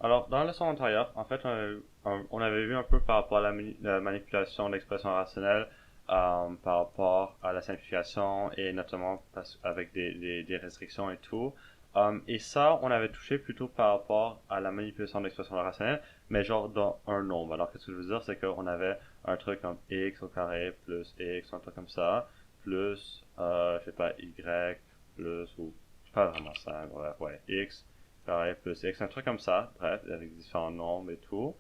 Alors, dans la leçon antérieure, en fait, on avait vu un peu par rapport à la manipulation d'expressions rationnelles, par rapport à la simplification et notamment avec des restrictions et tout. Et ça, on avait touché plutôt par rapport à la manipulation d'expressions rationnelles, mais genre dans un nombre. Alors, qu'est-ce que je veux dire, c'est qu'on avait un truc comme x au carré plus x, un truc comme ça, plus, je sais pas, y plus, ou pas vraiment ça, ouais, x carré plus x, un truc comme ça, bref, avec différents nombres et tout.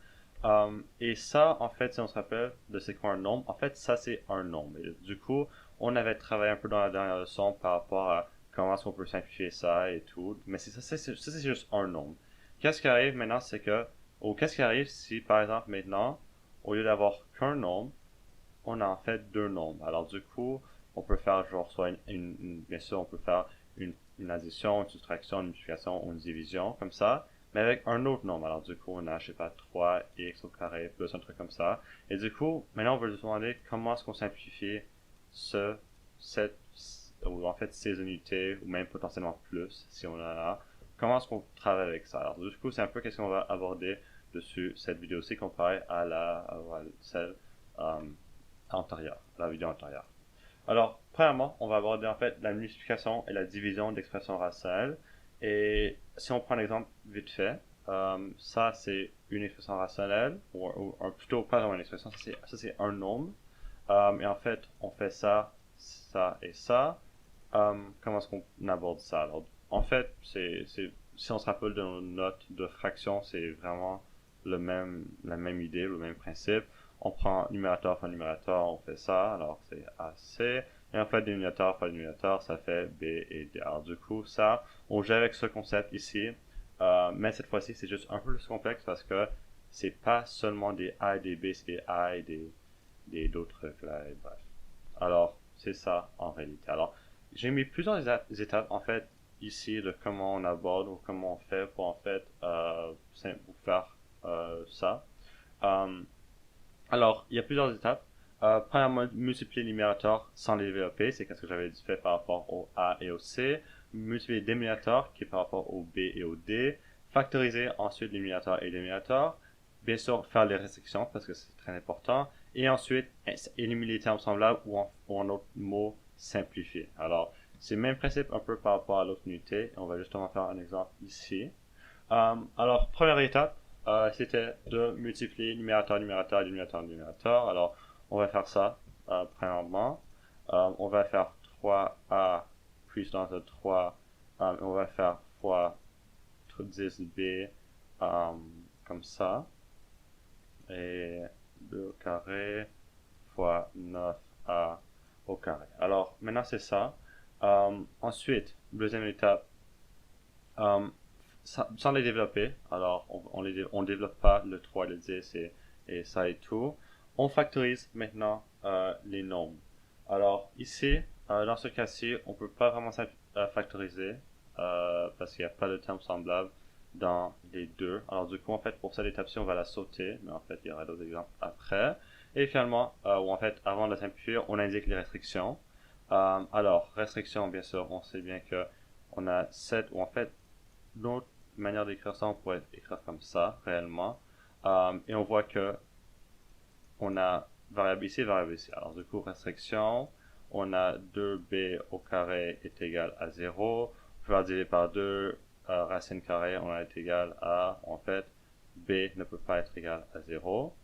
Et ça, en fait, si on se rappelle de c'est quoi un nombre, en fait, ça c'est un nombre. Et du coup, on avait travaillé un peu dans la dernière leçon par rapport à comment est-ce qu'on peut simplifier ça et tout. Mais c'est juste un nombre. Qu'est-ce qui arrive maintenant, c'est que, ou qu'est-ce qui arrive si, par exemple, maintenant, au lieu d'avoir qu'un nombre, on a en fait deux nombres. Alors du coup, on peut faire genre soit bien sûr, on peut faire une addition, une soustraction, une multiplication ou une division comme ça, mais avec un autre nombre. Alors du coup, on a, je sais pas, 3x au carré plus un truc comme ça. Et du coup, maintenant, on veut se demander comment est-ce qu'on simplifie ce, cette, ou en fait ces unités, ou même potentiellement plus, si on en a. Comment est-ce qu'on travaille avec ça? Alors du coup, c'est un peu qu'est-ce qu'on va aborder dessus cette vidéo-ci comparée à celle euh, antérieure, la vidéo antérieure. Alors, premièrement, on va aborder en fait la multiplication et la division d'expressions rationnelles. Et si on prend un exemple vite fait, ça c'est une expression rationnelle, plutôt pas vraiment une expression, ça c'est un nombre. Et en fait, on fait ça, ça et ça. Comment est-ce qu'on aborde ça? Alors, en fait, si on se rappelle de nos notes de fraction, c'est vraiment la même idée, le même principe. On prend numérateur fois numérateur, on fait ça, alors c'est AC. Et en fait, dénominateur fois dénominateur, ça fait B et D. Alors du coup, ça, on gère avec ce concept ici. Mais cette fois-ci, c'est juste un peu plus complexe parce que c'est pas seulement des A et des B, c'est des A et des d'autres trucs là, et bref. Alors, c'est ça en réalité. Alors, j'ai mis plusieurs étapes en fait ici de comment on aborde ou comment on fait pour en fait faire ça. Euh, alors, il y a plusieurs étapes. Premièrement, multiplier le numérateur sans les développer, c'est ce que j'avais fait par rapport au A et au C. Multiplier le dénominateur, qui est par rapport au B et au D. Factoriser ensuite l'éliminateur et l'éliminateur. Bien sûr, faire les restrictions, parce que c'est très important. Et ensuite, éliminer les termes semblables ou en autre mot, simplifier. Alors, c'est le même principe un peu par rapport à l'autre unité. On va justement faire un exemple ici. Alors, première étape, c'était de multiplier numérateur, numérateur, numérateur, numérateur. Alors, on va faire ça, premièrement. On va faire 3a puissance de 3. On va faire fois 10b comme ça. Et 2 au carré fois 9a au carré. Alors, maintenant c'est ça. Ensuite, deuxième étape, euh, sans les développer, alors on développe pas le 3 et le 10 et ça et tout. On factorise maintenant les nombres. Alors ici, dans ce cas-ci, on peut pas vraiment factoriser parce qu'il n'y a pas de terme semblable dans les deux. Alors du coup, en fait, pour cette étape-ci, on va la sauter, mais en fait, il y aura d'autres exemples après. Et finalement, ou en fait, avant de la simplifier, on indique les restrictions. Alors, restrictions, bien sûr, on sait bien que on a 7, ou en fait, l'autre manière d'écrire ça, on pourrait écrire comme ça, réellement. Et on voit que on a variable ici, variable ici. Alors, du coup, restriction, on a 2b au carré est égal à 0. On peut diviser par 2, racine carrée, on est égal à, en fait, b ne peut pas être égal à 0.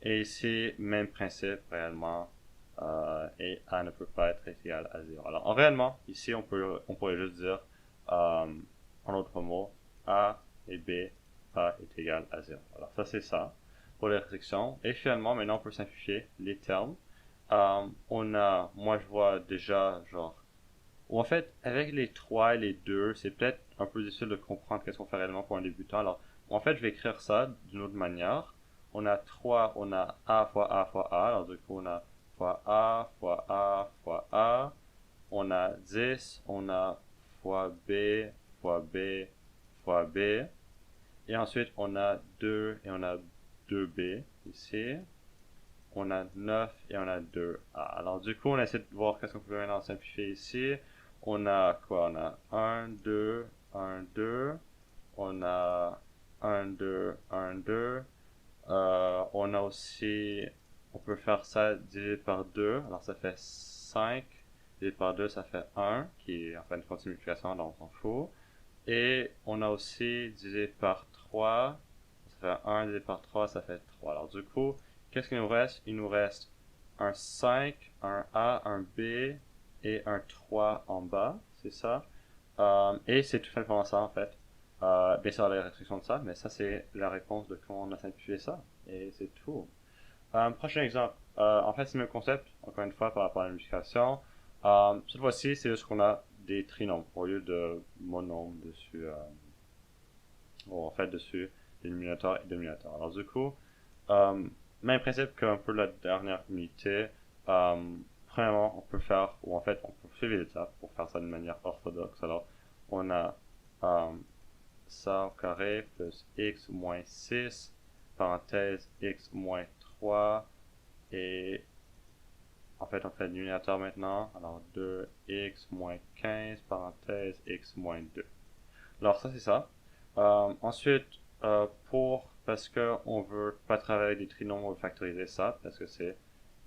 Et ici, même principe, réellement, et a ne peut pas être égal à 0. Alors, en réellement, ici, on pourrait juste dire, en autre mot, a et b, a est égal à 0. Alors, ça, c'est ça pour les restrictions. Et finalement, maintenant, on peut simplifier les termes. Moi, je vois déjà, genre, ou en fait, avec les 3 et les 2, c'est peut-être un peu difficile de comprendre qu'est-ce qu'on fait réellement pour un débutant. Alors, en fait, je vais écrire ça d'une autre manière. On a 3, on a A fois A fois A. Alors, du coup, on a fois A fois A fois A. On a 10, on a fois B fois B fois B. Et ensuite, on a 2 et on a 2B ici. On a 9 et on a 2A. Alors, du coup, on essaie de voir qu'est-ce qu'on peut maintenant simplifier ici. On a quoi? On a 1, 2, 1, 2. On a 1, 2, 1, 2. On a aussi, on peut faire ça divisé par 2, alors ça fait 5. Divisé par 2, ça fait 1, qui est en fait une continue de multiplication, donc on s'en fout. Et on a aussi divisé par 3, ça fait 1 divisé par 3, ça fait 3. Alors du coup, qu'est-ce qu'il nous reste? Il nous reste un 5, un A, un B et un 3 en bas, c'est ça. Et c'est tout simplement ça en fait. Bien sûr, la restriction de ça, mais ça c'est la réponse de comment on a simplifié ça. Et c'est tout. Prochain exemple. En fait, c'est le même concept, encore une fois, par rapport à la multiplication. Cette fois-ci, c'est juste qu'on a des trinomes au lieu de monomes dessus. Ou en fait, dessus, dénominateur et dénominateur. Alors, du coup, même principe qu'un peu la dernière unité. Premièrement, on peut faire, ou en fait, on peut suivre les étapes pour faire ça d'une manière orthodoxe. Alors, on a ça au carré plus x moins 6, parenthèse x moins 3, et en fait on fait le dénominateur maintenant, alors 2x moins 15, parenthèse x moins 2. Alors ça c'est ça. Ensuite, parce qu'on veut pas travailler avec des trinomes, on veut factoriser ça, parce que c'est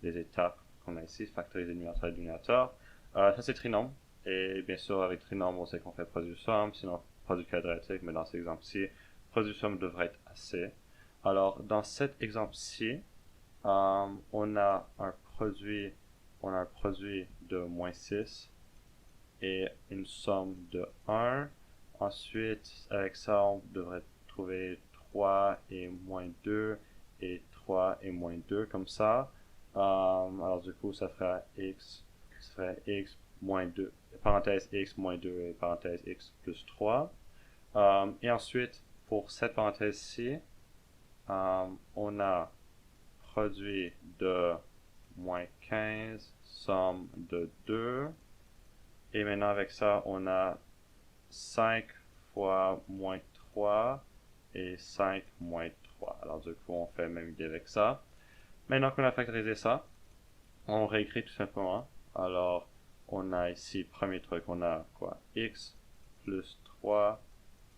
les étapes qu'on a ici, factoriser le dénominateur et le dénominateur. Ça c'est trinôme, et bien sûr avec trinôme on sait qu'on fait produit somme, sinon produit quadratique, mais dans cet exemple-ci, produit somme devrait être assez. Alors dans cet exemple-ci, on a un produit de moins 6 et une somme de 1. Ensuite, avec ça, on devrait trouver 3 et moins 2 et 3 et moins 2 comme ça. Alors du coup, ça ferait x moins 2, parenthèse x moins 2 et parenthèse x plus 3. Et ensuite, pour cette parenthèse-ci, on a produit de moins 15, somme de 2. Et maintenant, avec ça, on a 5 fois moins 3 et 5 moins 3. Alors, du coup, on fait la même idée avec ça. Maintenant qu'on a factorisé ça, on réécrit tout simplement. Alors, on a ici, premier truc, on a quoi? X plus 3,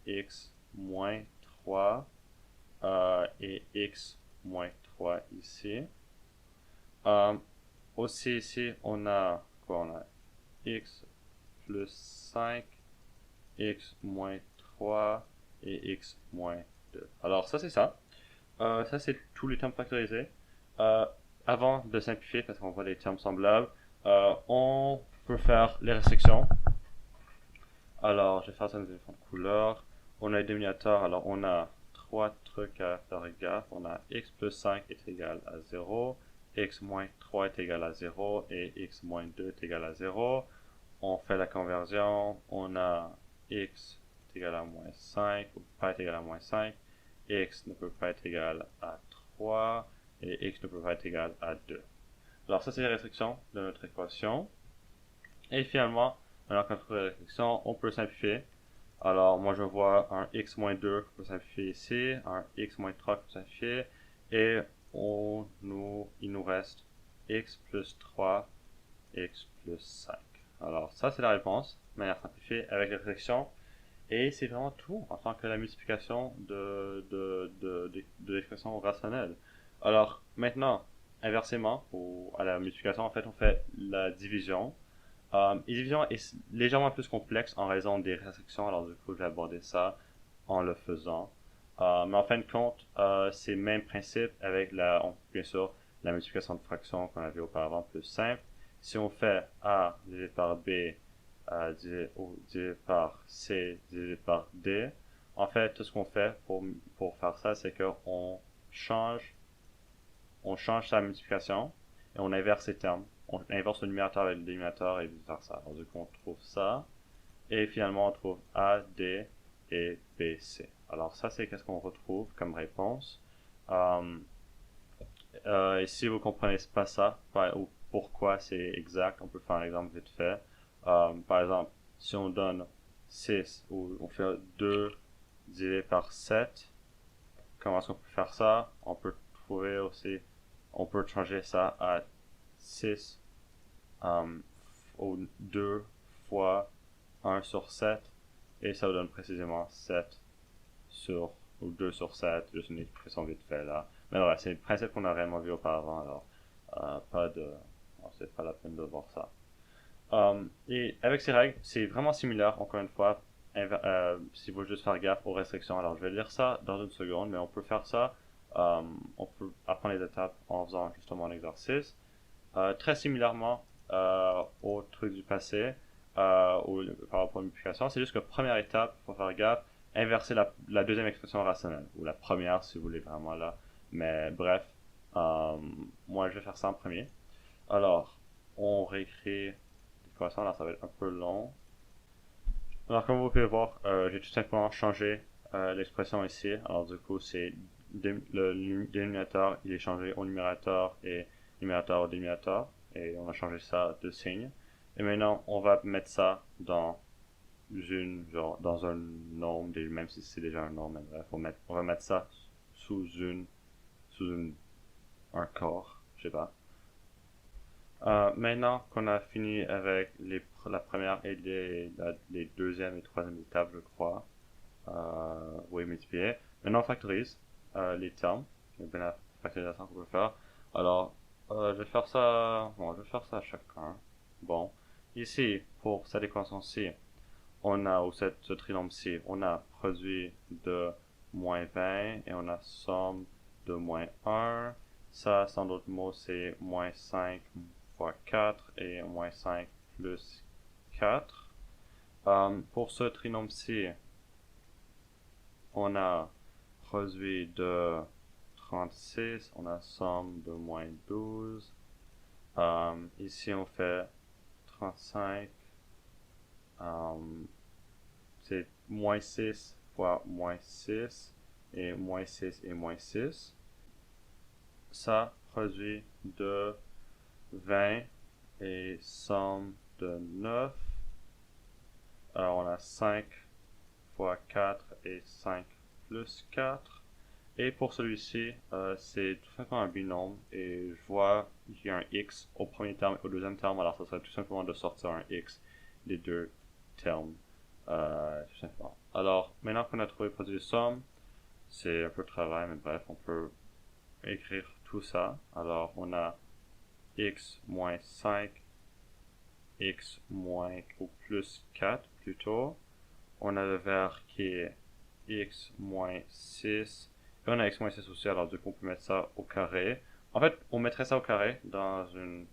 x moins 3, et x moins 3 ici. Aussi ici, on a quoi? On a x plus 5, x moins 3 et x moins 2. Alors ça c'est ça. Ça c'est tous les termes factorisés. Euh, Avant de simplifier, parce qu'on voit des termes semblables, on peut faire les restrictions. Alors je vais faire ça dans une différentes couleurs. On a le dénominateur, alors on a trois trucs à faire gaffe. On a x plus 5 est égal à 0, x moins 3 est égal à 0 et x moins 2 est égal à 0. On fait la conversion, on a x est égal à moins 5 ou pas est égal à moins 5, x ne peut pas être égal à 3 et x ne peut pas être égal à 2. Alors ça c'est les restrictions de notre équation. Et finalement, maintenant qu'on trouve les restrictions, on peut simplifier. Alors moi je vois un x moins 2 qu'on peut simplifier ici, un x moins 3 qu'on peut simplifier, et il nous reste x plus 3, x plus 5. Alors ça c'est la réponse, de manière simplifiée avec les réflexions. Et c'est vraiment tout en tant que la multiplication de l'expression rationnelle. Alors maintenant, inversement, à la multiplication, en fait, on fait la division. La division est légèrement plus complexe en raison des restrictions, alors du coup, je vais aborder ça en le faisant. Mais en fin de compte, c'est le même principe avec bien sûr, la multiplication de fractions qu'on avait auparavant plus simple. Si on fait A divisé par B divisé par C divisé par D, en fait, tout ce qu'on fait pour faire ça, c'est qu'on change, on change sa multiplication et on inverse ces termes. On inverse le numérateur avec le dénominateur et vice versa. Alors du coup, on trouve ça. Et finalement, on trouve A, D et B, C. Alors ça, c'est qu'est-ce qu'on retrouve comme réponse. Et si vous comprenez pas ça, ou pourquoi c'est exact, on peut faire un exemple vite fait. Par exemple, si on donne 6, ou on fait 2 divisé par 7, comment est-ce qu'on peut faire ça? On peut trouver aussi, on peut changer ça à 6 ou 2 fois 1 sur 7, et ça vous donne précisément 7 sur ou 2 sur 7, juste une expression vite fait là. Mais ouais, c'est le principe qu'on a réellement vu auparavant, alors c'est pas la peine de voir ça. Et avec ces règles, c'est vraiment similaire, encore une fois, s'il faut juste faire gaffe aux restrictions. Alors je vais lire ça dans une seconde, mais on peut faire ça, on peut apprendre les étapes en faisant justement un exercice. Très similairement au truc du passé, par rapport à une multiplication, c'est juste que première étape, pour faire gaffe, inverser la deuxième expression rationnelle, ou la première si vous voulez vraiment là. Mais bref, moi je vais faire ça en premier. Alors, on réécrit l'équation, là ça va être un peu long. Alors comme vous pouvez voir, j'ai tout simplement changé l'expression ici. Alors du coup, c'est le dénominateur, il est changé au numérateur et numérateur au dénominateur. Et on a changé ça de signe. Et maintenant, on va mettre ça dans dans un nombre, même si c'est déjà un nombre, mais bref, on va mettre ça sous un corps, je sais pas. Maintenant qu'on a fini avec la première et les deuxième et troisième étapes, je crois, oui, multiplier. Maintenant, on factorise les termes. Il y a bien la factorisation qu'on peut faire. Alors, je vais faire ça. Bon, je vais faire ça à chacun. Bon, ici, pour cette équation-ci, on a, ou ce trinôme-ci, on a produit de moins 20 et on a somme de moins 1. Ça, sans d'autres mots, c'est moins 5 fois 4 et moins 5 plus 4. Pour ce trinôme-ci, on a produit de 36, on a somme de moins 12. Ici, on fait 35. C'est moins 6 fois moins 6 et moins 6 et moins 6. Ça produit de 20 et somme de 9. Alors on a 5 fois 4 et 5 plus 4. Et pour celui-ci, c'est tout simplement un binôme. Et je vois qu'il y a un x au premier terme et au deuxième terme. Alors ça serait tout simplement de sortir un x des deux termes. Tout simplement. Alors, maintenant qu'on a trouvé le produit de somme, c'est un peu de travail, mais bref, on peut écrire tout ça. Alors, on a x moins 5, x moins ou plus 4 plutôt. On a le vert qui est x moins 6. Et on a x moins 6 aussi, alors du coup, on peut mettre ça au carré. En fait, on mettrait ça au carré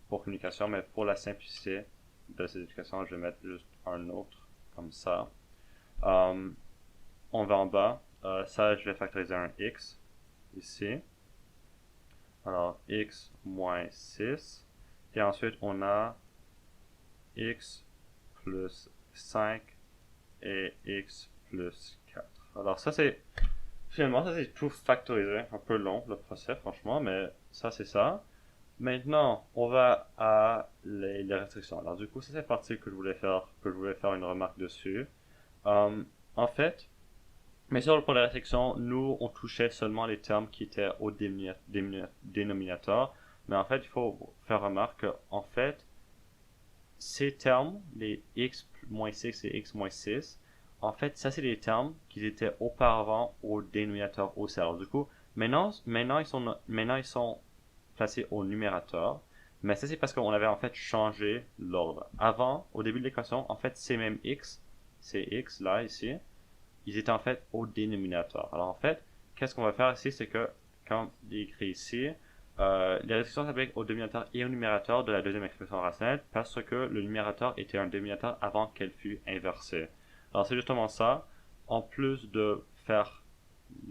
pour communication, mais pour la simplicité de cette éducation, je vais mettre juste un autre comme ça. On va en bas. Ça, je vais factoriser un x ici. Alors, x moins 6. Et ensuite, on a x plus 5 et x plus 4. Alors, finalement, ça c'est tout factorisé. Un peu long, le procès, franchement, mais ça, c'est ça. Maintenant, on va à les restrictions. Alors, du coup, c'est cette partie que je voulais faire une remarque dessus. En fait, mais pour la restriction, nous, on touchait seulement les termes qui étaient au dénominateur. Mais en fait, il faut faire remarque qu'en fait, ces termes, les x moins 6 et x moins 6, en fait, ça, c'est des termes qui étaient auparavant au dénominateur aussi. Alors, du coup, maintenant, ils sont placés au numérateur. Mais ça, c'est parce qu'on avait en fait changé l'ordre. Avant, au début de l'équation, en fait, ces mêmes x, ces x là, ici, ils étaient en fait au dénominateur. Alors en fait, qu'est-ce qu'on va faire ici, c'est que, comme il est écrit ici, les restrictions s'appliquent au dénominateur et au numérateur de la deuxième expression rationnelle parce que le numérateur était un dénominateur avant qu'elle fût inversée. Alors c'est justement ça. En plus de faire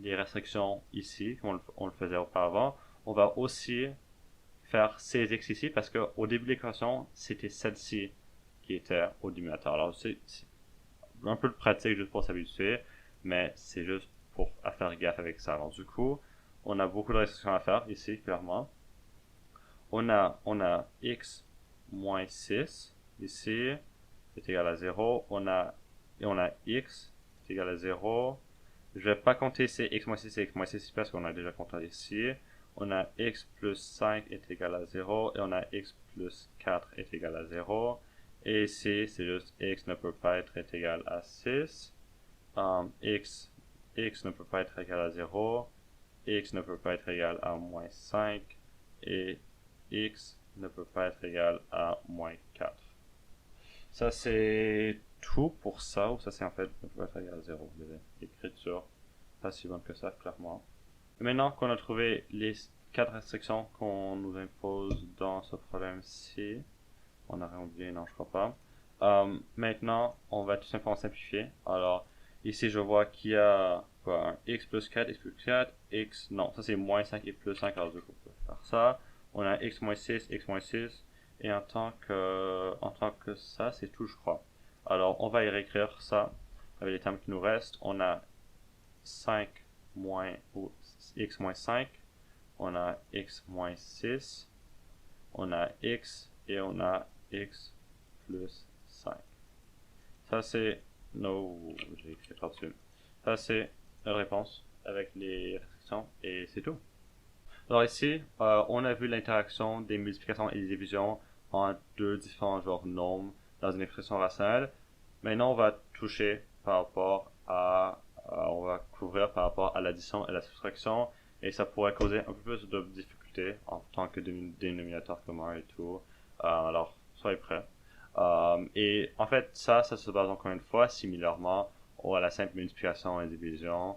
les restrictions ici, comme on le faisait auparavant, on va aussi faire ces x ici parce qu'au début de l'équation, c'était celle-ci qui était au dénominateur. Alors c'est un peu de pratique juste pour s'habituer, mais c'est juste pour faire gaffe avec ça. Alors du coup, on a beaucoup de restrictions à faire ici, clairement. On a x moins 6 ici, est égal à 0. On a x est égal à 0. Je vais pas compter ces x moins 6 et x moins 6 parce qu'on a déjà compté ici. On a x plus 5 est égal à 0 et on a x plus 4 est égal à 0. Et ici, c'est juste x ne peut pas être égal à 6. X x ne peut pas être égal à 0, x ne peut pas être égal à moins 5, et x ne peut pas être égal à moins 4. Ça c'est tout pour ça, ou ça c'est en fait ne peut pas être égal à 0. L'écriture, pas si bonne que ça, clairement. Et maintenant qu'on a trouvé les 4 restrictions qu'on nous impose dans ce problème-ci, on aurait oublié, non je crois pas. Maintenant, on va tout simplement simplifier. Alors, ici je vois qu'il y a quoi, un x plus 4, x plus 4, x, non, ça c'est moins 5 et plus 5, alors du coup on peut faire ça. On a x moins 6, x moins 6, et en tant que ça, c'est tout je crois. Alors, on va y réécrire ça avec les termes qui nous restent. On a 5 moins, ou x moins 5, on a x moins 6, on a x, et on a x plus 5. Ça c'est j'ai écrit par-dessus. Ça c'est la réponse avec les restrictions et c'est tout. Alors ici, on a vu l'interaction des multiplications et des divisions en deux différents genres nombres dans une expression rationnelle. Maintenant, on va toucher par rapport à, on va couvrir par rapport à l'addition et la soustraction, et ça pourrait causer un peu plus de difficultés en tant que dénominateur commun et tout. Alors, soyez prêts. Et en fait, ça se base encore une fois similairement à la simple multiplication et division.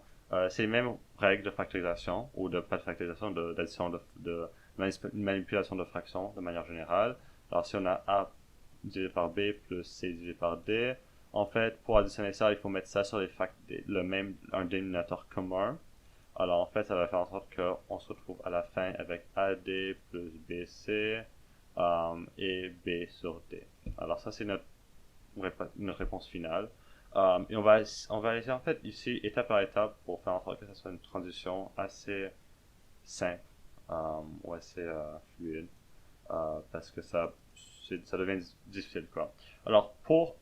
C'est les mêmes règles de factorisation, ou de pas de factorisation, d'addition, de manipulation de fractions de manière générale. Alors si on a A divisé par B plus C divisé par D, en fait, pour additionner ça, il faut mettre ça sur un dénominateur commun. Alors en fait, ça va faire en sorte qu'on se retrouve à la fin avec AD plus BC et B sur D. Alors ça, c'est notre réponse finale. Et on va essayer en fait ici étape par étape pour faire en sorte que ça soit une transition assez simple ou assez fluide parce que ça devient difficile quoi. Alors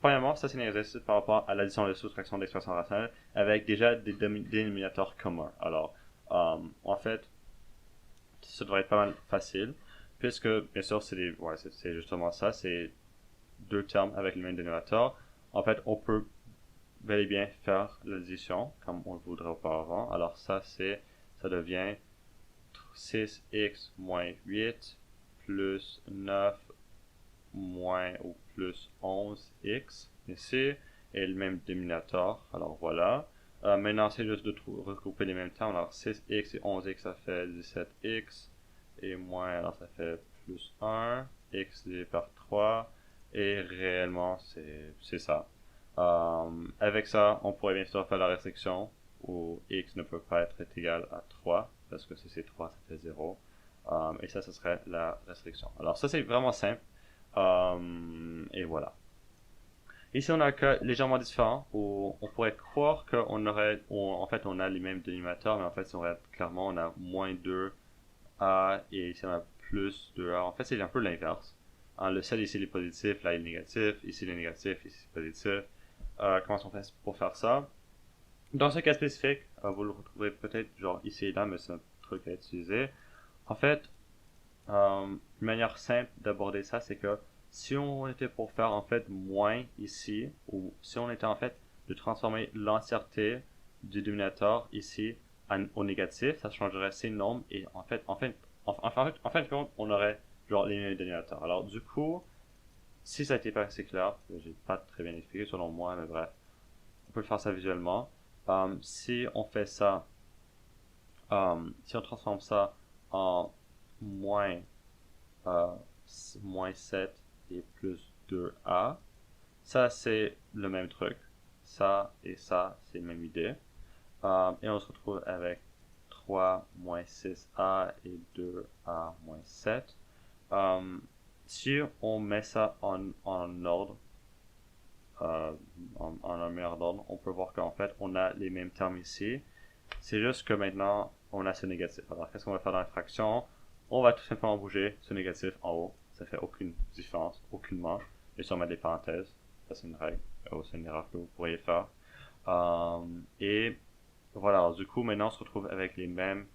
premièrement, ça c'est un exercice par rapport à l'addition et la soustraction d'expressions rationnelles avec déjà des dénominateurs communs. Alors en fait, ça devrait être pas mal facile puisque bien sûr c'est justement ça, c'est deux termes avec le même dénominateur. En fait, on peut bel et bien faire l'addition comme on le voudrait auparavant. Alors ça devient 6x moins 8 plus 9 moins ou plus 11x ici et le même dénominateur. Alors voilà. Maintenant c'est juste de regrouper les mêmes termes. Alors 6x et 11x ça fait 17x et moins alors ça fait plus 1 x divisé par 3 et réellement c'est ça. Avec ça, on pourrait bien sûr faire la restriction où x ne peut pas être égal à 3 parce que si c'est 3, ça fait 0. Et ça serait la restriction. Alors ça, c'est vraiment simple. Et voilà. Ici, on a un cas légèrement différent où on pourrait croire qu'on aurait, en fait, on a les mêmes dénominateurs, mais en fait, clairement, on a moins 2a et ici, on a plus 2a. En fait, c'est un peu l'inverse. Le sel ici, il est positif, là, il est négatif. Ici, il est négatif, ici, il est positif. Comment on fait pour faire ça? Dans ce cas spécifique, vous le retrouverez peut-être genre ici et là, mais c'est un truc à utiliser. En fait, une manière simple d'aborder ça, c'est que si on était pour faire en fait moins ici, ou si on était en fait de transformer l'entièreté du dénominateur ici au négatif, ça changerait ces nombres et en fait, on aurait genre les mêmes dénominateurs. Alors du coup, si ça a été pas assez clair, j'ai pas très bien expliqué selon moi, mais bref, on peut faire ça visuellement. Si on fait ça, si on transforme ça en moins, euh, moins 7 et plus 2a, ça c'est le même truc. Ça et ça, c'est la même idée. Et on se retrouve avec 3 moins 6a et 2a moins 7. Si on met ça en ordre, en un meilleur ordre, on peut voir qu'en fait, on a les mêmes termes ici. C'est juste que maintenant, on a ce négatif. Alors, qu'est-ce qu'on va faire dans la fraction? On va tout simplement bouger ce négatif en haut. Ça fait aucune différence, aucunement. Et si on met des parenthèses, ça c'est une règle, c'est une erreur que vous pourriez faire. Et voilà, alors, du coup, maintenant, on se retrouve avec les mêmes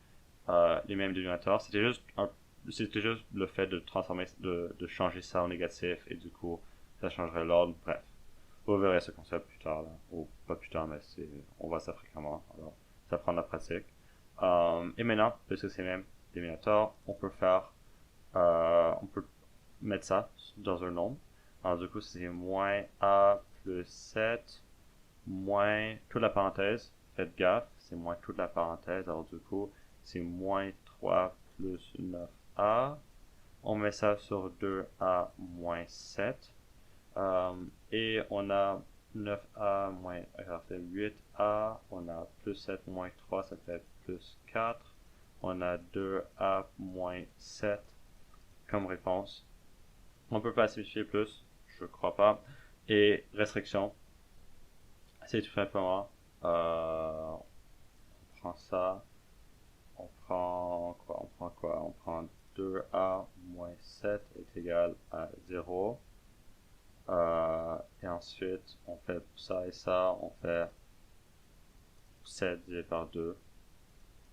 dénominateurs. C'était juste le fait de transformer, de changer ça en négatif, et du coup, ça changerait l'ordre. Bref. Vous verrez ce concept plus tard, là. Ou pas plus tard, mais on voit ça fréquemment. Alors, ça prend de la pratique. Et maintenant, puisque c'est même dénominateur, on peut mettre ça dans un nombre. Alors du coup, c'est moins a plus 7 moins toute la parenthèse. Faites gaffe, c'est moins toute la parenthèse. Alors du coup, c'est moins 3 plus 9a. On met ça sur 2a moins 7. Et on a 9a moins, ça fait 8a. On a plus 7 moins 3, ça fait plus 4. On a 2a moins 7 comme réponse. On peut pas simplifier plus, je crois pas. Et restriction, c'est tout simplement, on prend ça, on prend quoi? On prend 2a moins 7 est égal à 0. Et ensuite, on fait ça et ça, on fait 7 divisé par 2.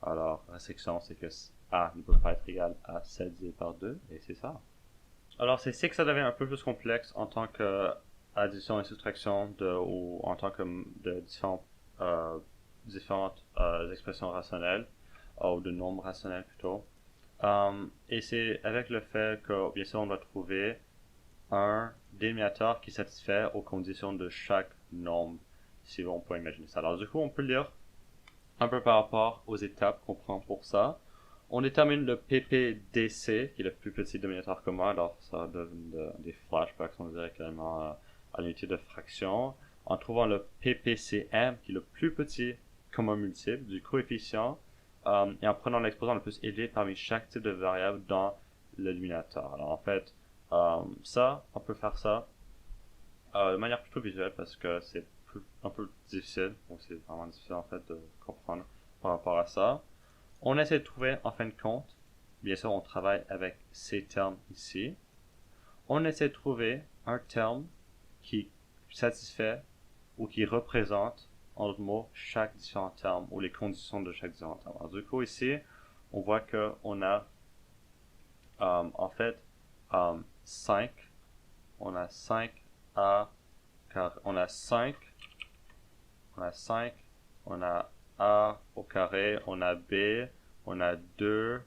Alors, restriction, c'est que a ne peut pas être égal à 7 divisé par 2, et c'est ça. Alors, c'est ici que ça devient un peu plus complexe en tant que addition et soustraction ou en tant que de différentes expressions rationnelles, ou de nombres rationnels plutôt. Et c'est avec le fait que, bien sûr, on doit trouver un dénominateur qui satisfait aux conditions de chaque nombre, si on peut imaginer ça. Alors, du coup, on peut lire un peu par rapport aux étapes qu'on prend pour ça. On détermine le PPDC, qui est le plus petit dénominateur commun, alors ça donne des flashbacks, on dirait directement à l'unité de fraction, en trouvant le PPCM, qui est le plus petit commun multiple du coefficient, et en prenant l'exposant le plus élevé parmi chaque type de variable dans le dénominateur. Alors en fait, ça, on peut faire ça de manière plutôt visuelle parce que c'est un peu difficile, donc c'est vraiment difficile en fait de comprendre par rapport à ça. On essaie de trouver, en fin de compte, bien sûr, on travaille avec ces termes ici. On essaie de trouver un terme qui satisfait ou qui représente, en d'autres mots, chaque différent terme ou les conditions de chaque différent terme. Alors, du coup, ici, on voit qu'on a, en fait, 5. On a 5 A, car on a 5, on a 5, on a A au carré, on a B, on a 2,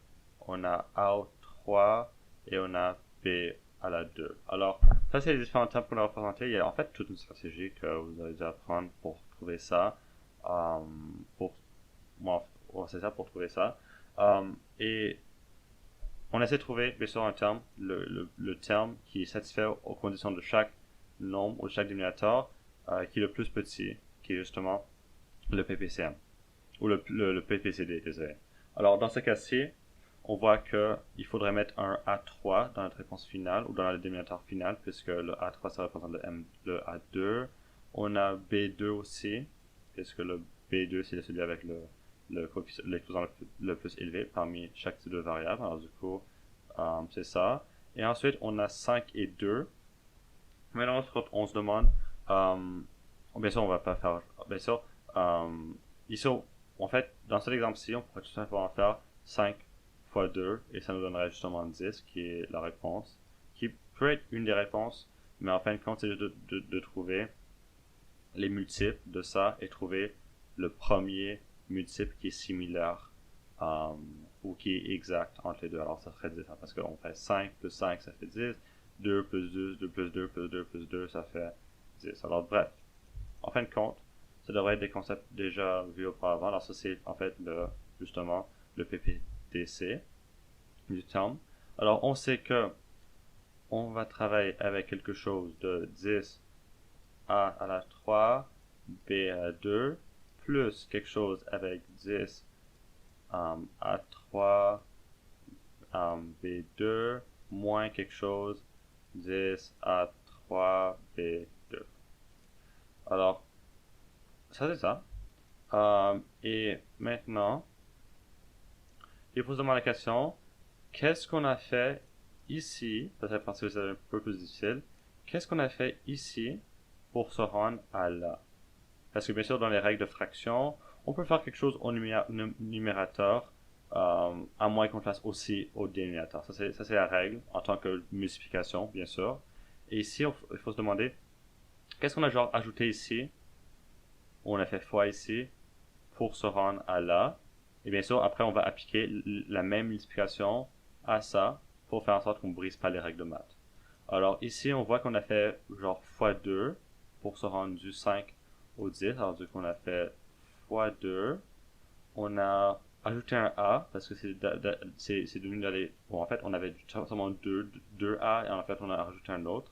on a A au 3 et on a B à la 2. Alors, ça c'est les différents termes qu'on a représentés. Il y a en fait toute une stratégie que vous allez apprendre pour trouver ça. C'est ça pour trouver ça. Et on essaie de trouver, bien sûr, un terme, le terme qui satisfait aux conditions de chaque nombre ou de chaque dénominateur, qui est le plus petit, qui est justement le PPCM. Ou le PPCD, désolé. Alors, dans ce cas-ci, on voit qu'il faudrait mettre un A3 dans notre réponse finale, ou dans le dénominateur final, puisque le A3, ça représente le A2. On a B2 aussi, puisque le B2, c'est celui avec l'exposant le plus élevé parmi chaque type de variable. Alors, du coup, c'est ça. Et ensuite, on a 5 et 2. Maintenant, on se demande, bien sûr, on va pas faire, bien sûr, ici, en fait, dans cet exemple-ci, on pourrait tout simplement faire 5 fois 2, et ça nous donnerait justement 10, qui est la réponse, qui peut être une des réponses, mais en fin de compte, c'est juste de trouver les multiples de ça, et trouver le premier multiple qui est similaire, ou qui est exact entre les deux. Alors, ça serait 10, hein, parce qu'on fait 5 plus 5, ça fait 10, 2 plus 2, 2 plus 2 plus 2 plus 2, ça fait 10. Alors, bref, en fin de compte, ça devrait être des concepts déjà vus auparavant. Alors ça, c'est en fait justement le PPDC du terme. Alors on sait que on va travailler avec quelque chose de 10 A à la 3, B à la 2, plus quelque chose avec 10 A3, B2, moins quelque chose 10 A3, B2. Alors, ça c'est ça. Et maintenant, il faut se demander la question, qu'est-ce qu'on a fait ici, peut-être parce que c'est un peu plus difficile, qu'est-ce qu'on a fait ici pour se rendre à là? Parce que bien sûr, dans les règles de fraction, on peut faire quelque chose au numérateur, à moins qu'on le fasse aussi au dénominateur. Ça c'est la règle, en tant que multiplication, bien sûr. Et ici, il faut se demander, qu'est-ce qu'on a genre ajouté ici? On a fait fois ici, pour se rendre à là. Et bien sûr, après, on va appliquer la même multiplication à ça pour faire en sorte qu'on ne brise pas les règles de maths. Alors ici, on voit qu'on a fait genre x2 pour se rendre du 5 au 10. Alors du coup, on a fait x2. On a ajouté un A parce que c'est devenu d'aller... Bon, en fait, on avait seulement deux A et en fait, on a rajouté un autre.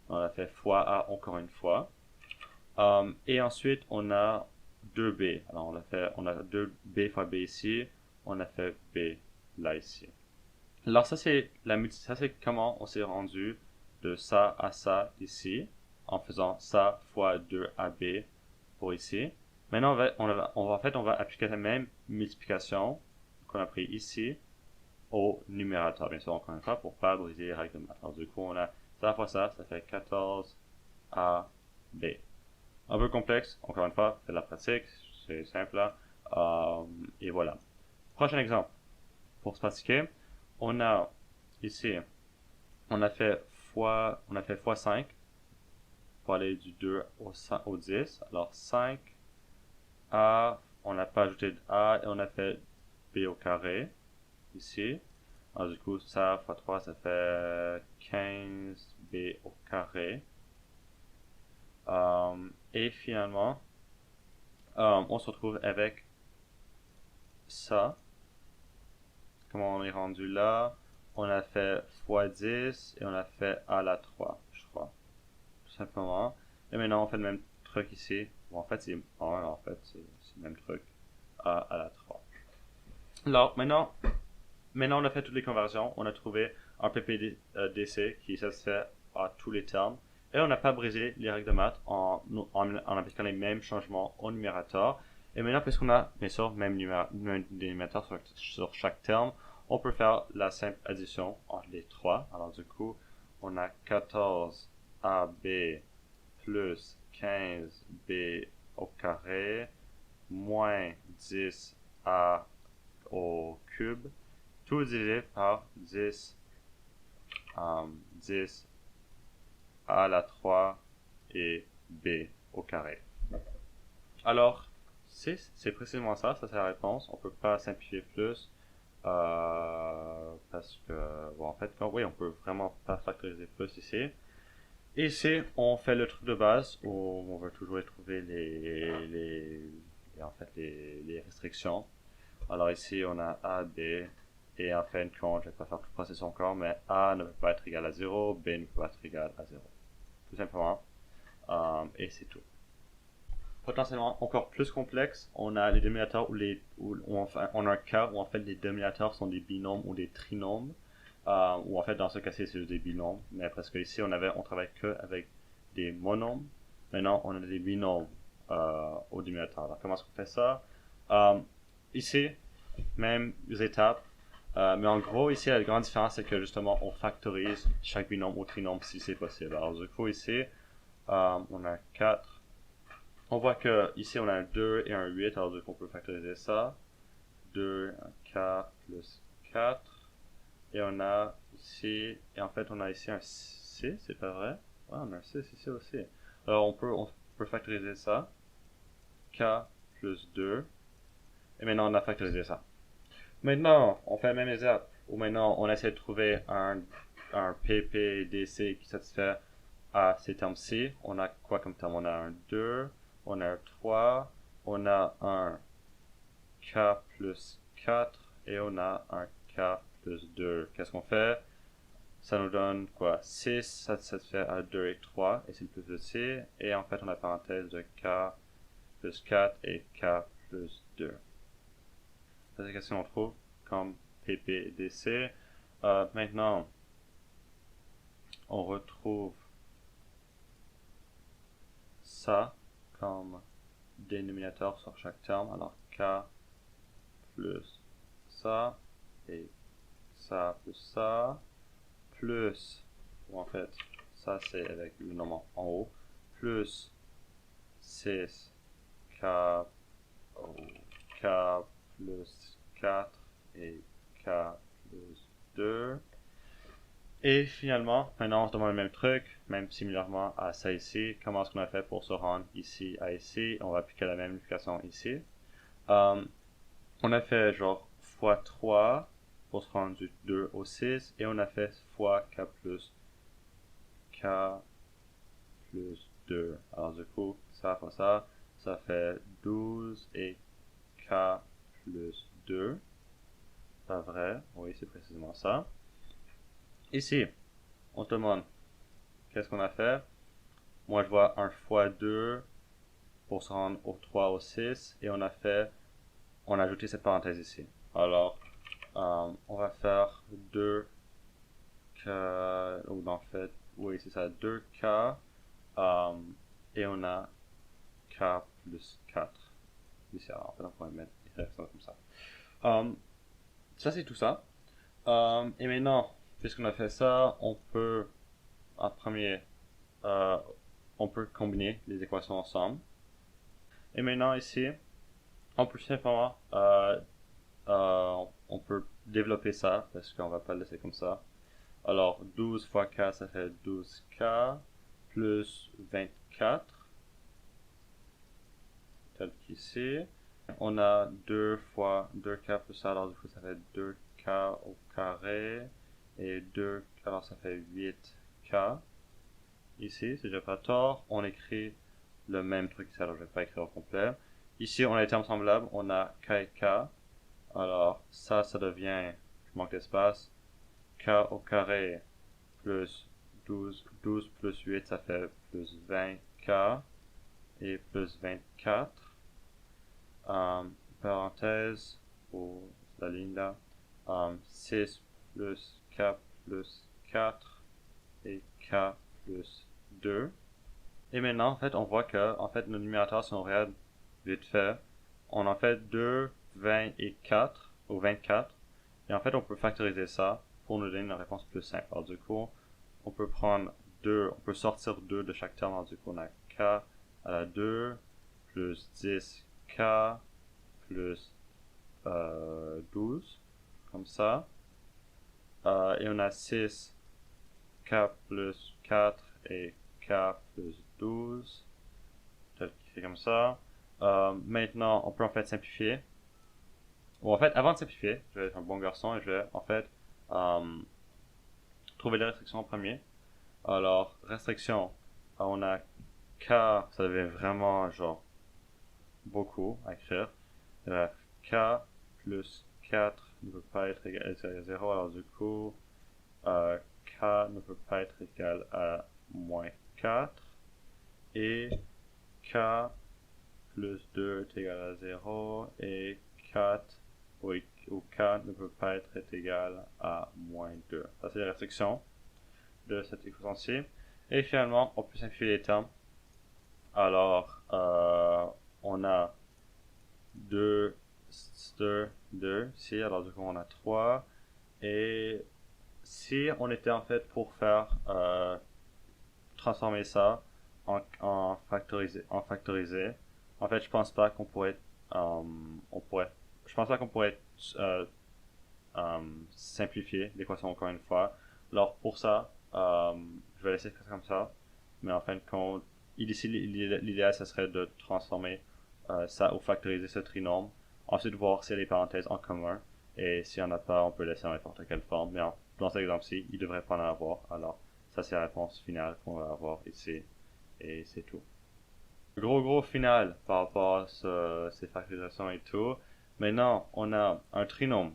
On a fait fois A encore une fois. Et ensuite, on a 2B. Alors, on a 2B fois B ici. On a fait B là, ici. Alors, ça, c'est comment on s'est rendu de ça à ça ici, en faisant ça fois 2AB pour ici. Maintenant, on va appliquer la même multiplication qu'on a pris ici au numérateur. Bien sûr, encore une fois, pour ne pas briser les règles de maths. Alors, du coup, on a ça fois ça fait 14AB. Un peu complexe, encore une fois, c'est la pratique, c'est simple là. Et voilà. Prochain exemple. Pour se pratiquer, on a ici, on a fait fois 5 pour aller du 2 au 10. Alors 5 A, on n'a pas ajouté de A et on a fait B au carré ici. Alors du coup, ça fois 3, ça fait 15B au carré. Et finalement, on se retrouve avec ça. Comment on est rendu là? On a fait x10 et on a fait A à la 3, je crois. Tout simplement. Et maintenant, on fait le même truc ici. Bon, en fait, c'est le même truc. A à la 3. Alors, maintenant, on a fait toutes les conversions. On a trouvé un PPDC qui satisfait à tous les termes. Et on n'a pas brisé les règles de maths en appliquant les mêmes changements au numérateur. Et maintenant, puisqu'on a, bien sûr, même dénominateur sur chaque terme, on peut faire la simple addition entre les trois. Alors du coup, on a 14AB plus 15B au carré moins 10A au cube, tout divisé par 10 A à la 3 et B au carré. Alors, c'est précisément ça c'est la réponse. On peut pas simplifier plus parce que, bon, en fait, oui, on peut vraiment pas factoriser plus ici. Et ici, on fait le truc de base où on va toujours trouver les restrictions. Alors ici, on a A, B, et en fin de compte, je ne vais pas faire tout le processus encore, mais A ne peut pas être égal à 0, B ne peut pas être égal à 0. Tout simplement. Et c'est tout. Potentiellement encore plus complexe, on a les dénominateurs on a un cas où en fait les dénominateurs sont des binômes ou des trinômes, ou en fait dans ce cas-ci c'est juste des binômes, mais parce que ici on travaille que avec des monômes. Maintenant on a des binômes au dénominateur. Alors comment est-ce qu'on fait ça? Ici, même étapes, mais en gros ici la grande différence c'est que justement on factorise chaque binôme ou trinôme si c'est possible. Alors du coup ici on a 4. On voit que ici on a un 2 et un 8, alors du coup on peut factoriser ça. 2, 4 plus 4. Et on a ici, et en fait on a ici un 6, c'est pas vrai? Ouais, on a un 6 ici aussi. Alors on peut factoriser ça. K plus 2. Et maintenant on a factorisé ça. Maintenant, on fait la même étape, où maintenant on essaie de trouver un PPDC qui satisfait à ces termes-ci. On a quoi comme terme? On a un 2. On a un 3, on a un K plus 4 et on a un K plus 2. Qu'est-ce qu'on fait? Ça nous donne quoi? 6, ça fait à 2 et 3 et c'est le plus de C. Et en fait, on a parenthèse de K plus 4 et K plus 2. C'est ce qu'on trouve comme PPDC. Maintenant, on retrouve ça comme dénominateur sur chaque terme. Alors K plus ça et ça plus ça plus, ou en fait ça c'est avec le nombre en haut, plus 6 K, K plus 4 et K plus 2. Et finalement, maintenant on se demande le même truc, même similairement à ça ici. Comment est-ce qu'on a fait pour se rendre ici à ici? On va appliquer la même multiplication ici. Euh, on a fait genre fois 3 pour se rendre du 2 au 6 et on a fait fois k plus 2. Alors du coup, ça fois ça fait 12 et k plus 2. Pas vrai, oui c'est précisément ça. Ici, on te demande qu'est-ce qu'on a fait. Moi je vois un fois 2 pour se rendre au 3 au 6 et on a ajouté cette parenthèse ici. Alors, on va faire 2k, ou en fait, oui c'est ça, 2k, et on a k plus 4 ici. Alors en fait on pourrait mettre ça comme ça. Ça c'est tout ça. Et maintenant, puisqu'on a fait ça, on peut, en premier, euh, on peut combiner les équations ensemble. Et maintenant ici, on peut simplement, on peut développer ça parce qu'on va pas le laisser comme ça. Alors 12 fois k, ça fait 12k plus 24, tel qu'ici. On a 2 fois 2k plus ça, alors du coup ça fait 2k au carré. Et 2, alors ça fait 8k. Ici, si j'ai pas tort, on écrit le même truc ici, alors je vais pas écrire au complet. Ici, on a les termes semblables, on a k et k. Alors ça devient, je manque d'espace, k au carré plus 12, 12 plus 8, ça fait plus 20k et plus 24. Parenthèse, pour la ligne là, 6 plus k plus 4 et k plus 2. Et maintenant, en fait, on voit que en fait, nos numérateurs sont réels vite fait. On en fait 2, 20 et 4, ou 24. Et en fait, on peut factoriser ça pour nous donner une réponse plus simple. Alors du coup, on peut prendre 2, on peut sortir 2 de chaque terme. Alors du coup, on a k à la 2 plus 10k plus 12, comme ça. Et on a 6 k plus 4 et k plus 12, tel qu'il fait comme ça. Maintenant, on peut en fait simplifier. Bon, en fait, avant de simplifier, je vais être un bon garçon et je vais en fait trouver les restrictions en premier. Alors, restriction, on a k, ça devient vraiment genre beaucoup à écrire. K plus 4 ne peut pas être égal à 0, alors du coup, k ne peut pas être égal à moins 4 et k plus 2 est égal à 0 et 4 ou k ne peut pas être égal à moins 2. Ça c'est les restrictions de cette équation-ci. Et finalement, on peut simplifier les termes. Alors, on a 2, 2 ici, alors du coup on a 3. Et si on était en fait pour faire transformer ça en factorisé, en fait je pense pas qu'on pourrait, je pense pas qu'on pourrait simplifier l'équation encore une fois. Alors pour ça, je vais laisser faire comme ça, mais en fin de compte, ici l'idéal ce serait de transformer ça ou factoriser ce trinôme, ensuite voir s'il y a des parenthèses en commun, et s'il n'y en a pas, on peut laisser en n'importe quelle forme, mais dans cet exemple-ci, il ne devrait pas en avoir, alors ça c'est la réponse finale qu'on va avoir ici, et c'est tout. Gros final par rapport à ces factorisations et tout. Maintenant, on a un trinôme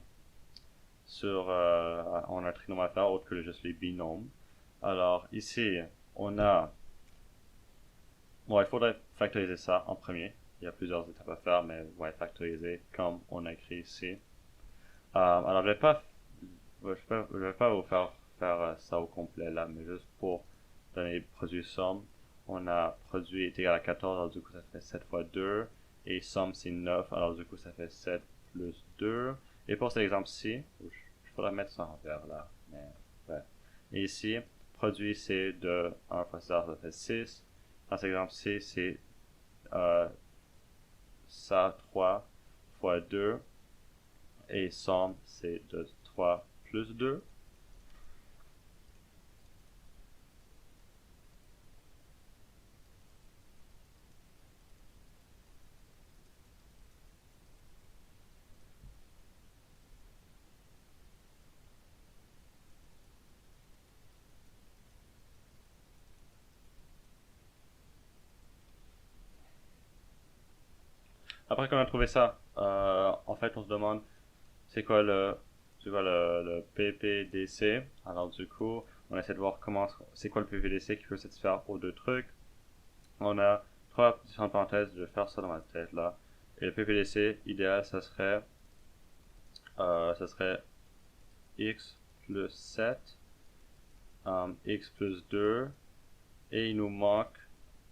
on a un trinôme à faire autre que juste les binômes. Alors ici, on a, bon, il faudrait factoriser ça en premier. Il y a plusieurs étapes à faire, mais ouais, factoriser comme on a écrit ici. Alors je vais pas vous faire ça au complet là, mais juste pour donner produit somme, on a produit est égal à 14, alors du coup ça fait 7 fois 2, et somme c'est 9, alors du coup ça fait 7 plus 2. Et pour cet exemple-ci, je pourrais mettre ça en vert là, mais ouais. Et ici, produit c'est de 1 fois ça fait 6. Dans cet exemple-ci, c'est ça 3 fois 2, et somme c'est de 3 plus 2. Après qu'on a trouvé ça, en fait, on se demande c'est quoi le PPDC. Alors du coup, on essaie de voir c'est quoi le PPDC qui peut satisfaire aux deux trucs. On a trois différentes parenthèses, je vais faire ça dans ma tête là. Et le PPDC idéal, ça serait x plus 7, x plus 2, et il nous manque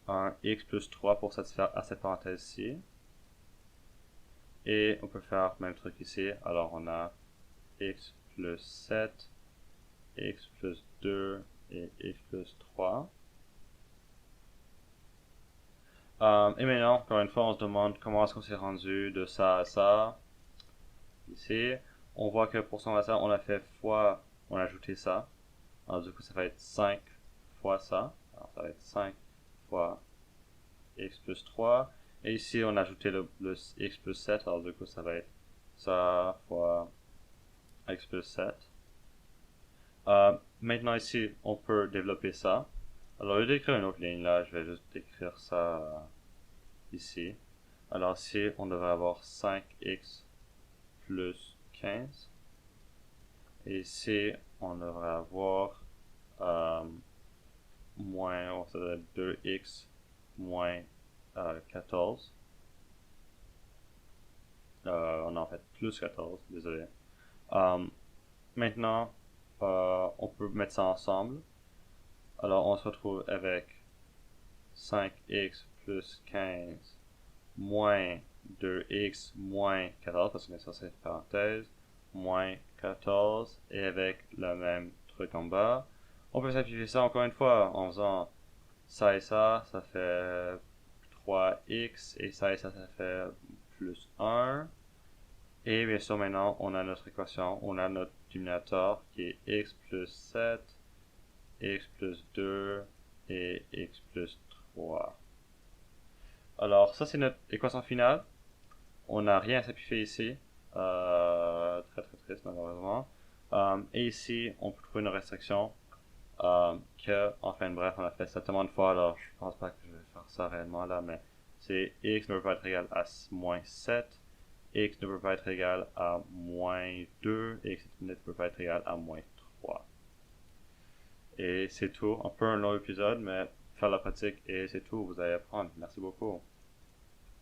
un x plus 3 pour satisfaire à cette parenthèse-ci. Et on peut faire le même truc ici. Alors on a x plus 7, x plus 2 et x plus 3. Et maintenant, encore une fois, on se demande comment est-ce qu'on s'est rendu de ça à ça. Ici, on voit que pour ça, on a fait fois, on a ajouté ça. Alors du coup, ça va être 5 fois ça. Alors ça va être 5 fois x plus 3. Et ici, on a ajouté le x plus 7. Alors du coup, ça va être ça fois x plus 7. Maintenant ici, on peut développer ça. Alors, au lieu d'écrire une autre ligne là, je vais juste écrire ça ici. Alors ici, on devrait avoir 5x plus 15. Et ici, on devrait avoir ça doit être 2x moins 14. On a en fait plus 14, désolé. Maintenant, on peut mettre ça ensemble. Alors, on se retrouve avec 5x plus 15 moins 2x moins 14, parce qu'on est sur cette parenthèse, moins 14, et avec le même truc en bas. On peut simplifier ça encore une fois en faisant ça et ça fait 3x, et ça fait plus 1. Et bien sûr, maintenant, on a notre équation, on a notre dénominateur qui est x plus 7, x plus 2 et x plus 3. Alors, ça, c'est notre équation finale. On n'a rien à simplifier ici. Très très triste, malheureusement. Et ici, on peut trouver une restriction enfin bref, on a fait ça tellement de fois, alors je pense pas que je vais faire ça réellement là, mais c'est x ne peut pas être égal à moins 7, x ne peut pas être égal à moins 2, et x ne peut pas être égal à moins 3. Et c'est tout. Un peu un long épisode, mais faire la pratique et c'est tout. Vous allez apprendre. Merci beaucoup.